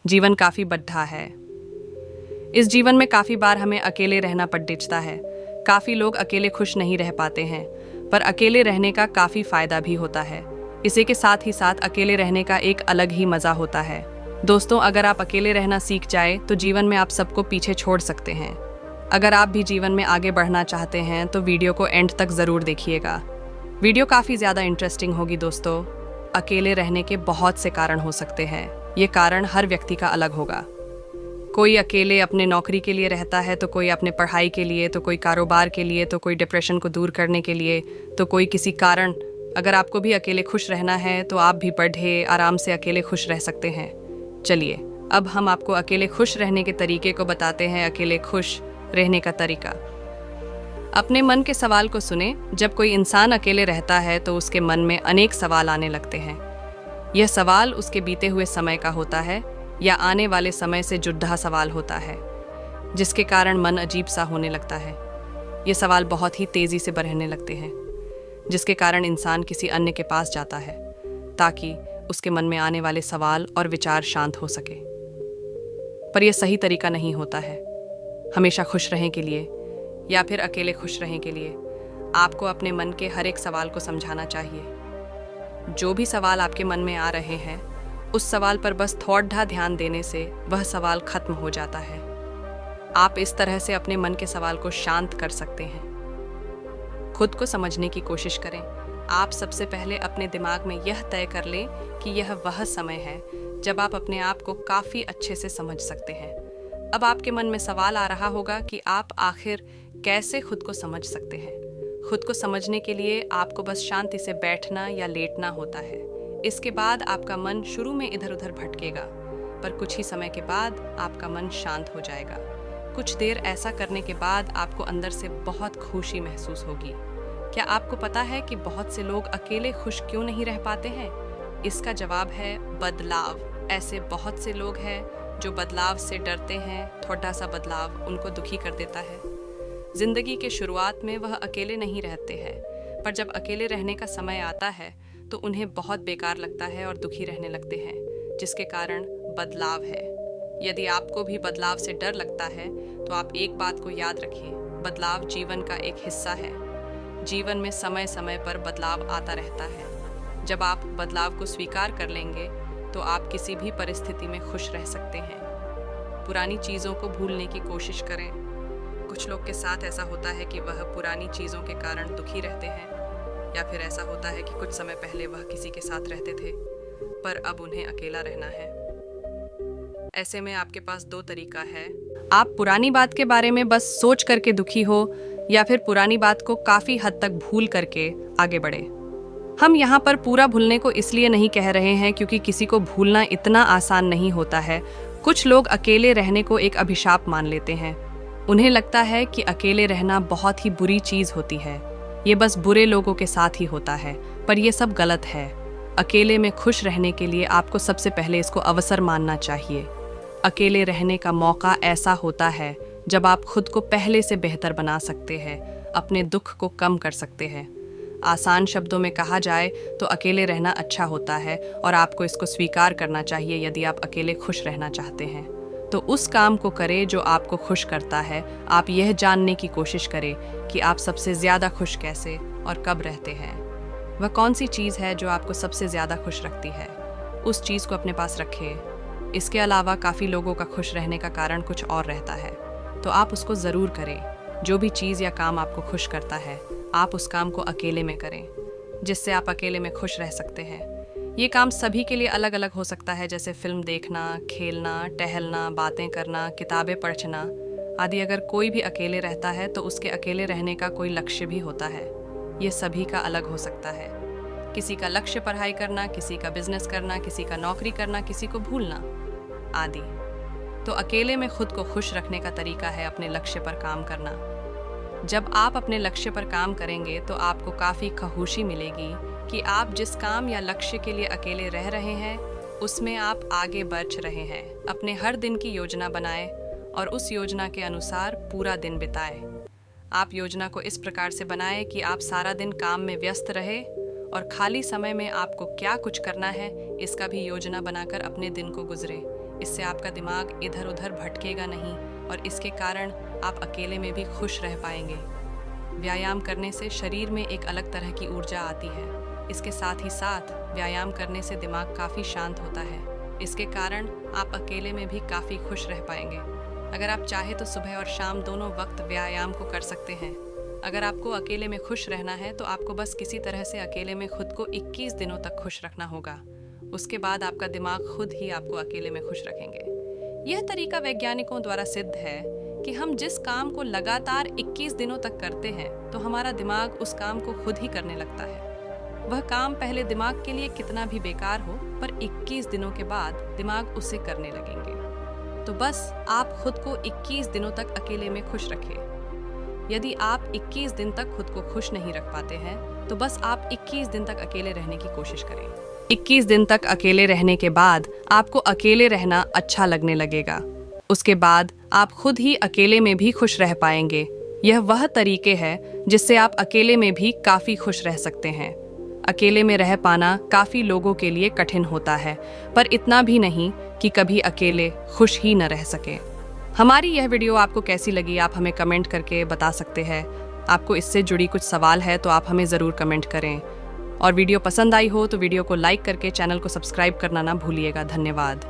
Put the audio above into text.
जीवन काफ़ी बड्ढा है। इस जीवन में काफ़ी बार हमें अकेले रहना पड़ दिखता है। काफ़ी लोग अकेले खुश नहीं रह पाते हैं, पर अकेले रहने का काफ़ी फ़ायदा भी होता है। इसी के साथ ही साथ अकेले रहने का एक अलग ही मज़ा होता है। दोस्तों, अगर आप अकेले रहना सीख जाए तो जीवन में आप सबको पीछे छोड़ सकते हैं। अगर आप भी जीवन में आगे बढ़ना चाहते हैं तो वीडियो को एंड तक ज़रूर देखिएगा। वीडियो काफ़ी ज़्यादा इंटरेस्टिंग होगी दोस्तों। अकेले रहने के बहुत से कारण हो सकते हैं। ये कारण हर व्यक्ति का अलग होगा। कोई अकेले अपने नौकरी के लिए रहता है, तो कोई अपने पढ़ाई के लिए, तो कोई कारोबार के लिए, तो कोई डिप्रेशन को दूर करने के लिए, तो कोई किसी कारण। अगर आपको भी अकेले खुश रहना है तो आप भी बढ़े आराम से अकेले खुश रह सकते हैं। चलिए, अब हम आपको अकेले खुश रहने के तरीके को बताते हैं। अकेले खुश रहने का तरीका। अपने मन के सवाल को सुने। जब कोई इंसान अकेले रहता है तो उसके मन में अनेक सवाल आने लगते हैं। यह सवाल उसके बीते हुए समय का होता है या आने वाले समय से जुड़ा सवाल होता है, जिसके कारण मन अजीब सा होने लगता है। ये सवाल बहुत ही तेज़ी से बढ़ने लगते हैं, जिसके कारण इंसान किसी अन्य के पास जाता है ताकि उसके मन में आने वाले सवाल और विचार शांत हो सके। पर यह सही तरीका नहीं होता है। हमेशा खुश रहें के लिए या फिर अकेले खुश रहें के लिए आपको अपने मन के हर एक सवाल को समझाना चाहिए। जो भी सवाल आपके मन में आ रहे हैं, उस सवाल पर बस थोड़ा ध्यान देने से वह सवाल खत्म हो जाता है। आप इस तरह से अपने मन के सवाल को शांत कर सकते हैं। खुद को समझने की कोशिश करें। आप सबसे पहले अपने दिमाग में यह तय कर लें कि यह वह समय है जब आप अपने आप को काफ़ी अच्छे से समझ सकते हैं। अब आपके मन में सवाल आ रहा होगा कि आप आखिर कैसे खुद को समझ सकते हैं। खुद को समझने के लिए आपको बस शांति से बैठना या लेटना होता है। इसके बाद आपका मन शुरू में इधर उधर भटकेगा, पर कुछ ही समय के बाद आपका मन शांत हो जाएगा। कुछ देर ऐसा करने के बाद आपको अंदर से बहुत खुशी महसूस होगी। क्या आपको पता है कि बहुत से लोग अकेले खुश क्यों नहीं रह पाते हैं? इसका जवाब है बदलाव। ऐसे बहुत से लोग हैं जो बदलाव से डरते हैं। थोड़ा सा बदलाव उनको दुखी कर देता है। जिंदगी के शुरुआत में वह अकेले नहीं रहते हैं, पर जब अकेले रहने का समय आता है तो उन्हें बहुत बेकार लगता है और दुखी रहने लगते हैं, जिसके कारण बदलाव है। यदि आपको भी बदलाव से डर लगता है तो आप एक बात को याद रखिए, बदलाव जीवन का एक हिस्सा है। जीवन में समय समय पर बदलाव आता रहता है। जब आप बदलाव को स्वीकार कर लेंगे तो आप किसी भी परिस्थिति में खुश रह सकते हैं। पुरानी चीज़ों को भूलने की कोशिश करें। कुछ लोग के साथ ऐसा होता है कि वह पुरानी चीज़ों के कारण दुखी रहते हैं, या फिर ऐसा होता है कि कुछ समय पहले वह किसी के साथ रहते थे पर अब उन्हें अकेला रहना है। ऐसे में आपके पास दो तरीका है। आप पुरानी बात के बारे में बस सोच करके दुखी हो, या फिर पुरानी बात को काफ़ी हद तक भूल करके आगे बढ़े। हम यहाँ पर पूरा भूलने को इसलिए नहीं कह रहे हैं क्योंकि किसी को भूलना इतना आसान नहीं होता है। कुछ लोग अकेले रहने को एक अभिशाप मान लेते हैं। उन्हें लगता है कि अकेले रहना बहुत ही बुरी चीज़ होती है। ये बस बुरे लोगों के साथ ही होता है, पर यह सब गलत है। अकेले में खुश रहने के लिए आपको सबसे पहले इसको अवसर मानना चाहिए। अकेले रहने का मौका ऐसा होता है जब आप खुद को पहले से बेहतर बना सकते हैं, अपने दुख को कम कर सकते हैं। आसान शब्दों में कहा जाए तो अकेले रहना अच्छा होता है और आपको इसको स्वीकार करना चाहिए। यदि आप अकेले खुश रहना चाहते हैं तो उस काम को करें जो आपको खुश करता है। आप यह जानने की कोशिश करें कि आप सबसे ज़्यादा खुश कैसे और कब रहते हैं। वह कौन सी चीज़ है जो आपको सबसे ज़्यादा खुश रखती है, उस चीज़ को अपने पास रखें। इसके अलावा काफ़ी लोगों का खुश रहने का कारण कुछ और रहता है, तो आप उसको ज़रूर करें। जो भी चीज़ या काम आपको खुश करता है, आप उस काम को अकेले में करें, जिससे आप अकेले में खुश रह सकते हैं। ये काम सभी के लिए अलग अलग हो सकता है, जैसे फिल्म देखना, खेलना, टहलना, बातें करना, किताबें पढ़ना आदि। अगर कोई भी अकेले रहता है तो उसके अकेले रहने का कोई लक्ष्य भी होता है। ये सभी का अलग हो सकता है। किसी का लक्ष्य पढ़ाई करना, किसी का बिजनेस करना, किसी का नौकरी करना, किसी को भूलना आदि। तो अकेले में खुद को खुश रखने का तरीका है अपने लक्ष्य पर काम करना। जब आप अपने लक्ष्य पर काम करेंगे तो आपको काफ़ी खुशी मिलेगी कि आप जिस काम या लक्ष्य के लिए अकेले रह रहे हैं उसमें आप आगे बढ़ रहे हैं। अपने हर दिन की योजना बनाएं और उस योजना के अनुसार पूरा दिन बिताएं। आप योजना को इस प्रकार से बनाएं कि आप सारा दिन काम में व्यस्त रहे और खाली समय में आपको क्या कुछ करना है इसका भी योजना बनाकर अपने दिन को गुजरें। इससे आपका दिमाग इधर उधर भटकेगा नहीं और इसके कारण आप अकेले में भी खुश रह पाएंगे। व्यायाम करने से शरीर में एक अलग तरह की ऊर्जा आती है। इसके साथ ही साथ व्यायाम करने से दिमाग काफ़ी शांत होता है। इसके कारण आप अकेले में भी काफ़ी खुश रह पाएंगे। अगर आप चाहे तो सुबह और शाम दोनों वक्त व्यायाम को कर सकते हैं। अगर आपको अकेले में खुश रहना है तो आपको बस किसी तरह से अकेले में खुद को 21 दिनों तक खुश रखना होगा। उसके बाद आपका दिमाग खुद ही आपको अकेले में खुश रखेंगे। यह तरीका वैज्ञानिकों द्वारा सिद्ध है कि हम जिस काम को लगातार 21 दिनों तक करते हैं तो हमारा दिमाग उस काम को खुद ही करने लगता है। वह काम पहले दिमाग के लिए कितना भी बेकार हो, पर 21 दिनों के बाद दिमाग उसे करने लगेंगे। तो बस आप खुद को 21 दिनों तक अकेले में खुश रखें। यदि आप 21 दिन तक खुद को खुश नहीं रख पाते हैं तो बस आप 21 दिन तक अकेले रहने की कोशिश करें। 21 दिन तक अकेले रहने के बाद आपको अकेले रहना अच्छा लगने लगेगा। उसके बाद आप खुद ही अकेले में भी खुश रह पाएंगे। यह वह तरीके है जिससे आप अकेले में भी काफ़ी खुश रह सकते हैं। अकेले में रह पाना काफ़ी लोगों के लिए कठिन होता है, पर इतना भी नहीं कि कभी अकेले खुश ही न रह सके। हमारी यह वीडियो आपको कैसी लगी आप हमें कमेंट करके बता सकते हैं। आपको इससे जुड़ी कुछ सवाल है तो आप हमें ज़रूर कमेंट करें। और वीडियो पसंद आई हो तो वीडियो को लाइक करके चैनल को सब्सक्राइब करना ना भूलिएगा। धन्यवाद।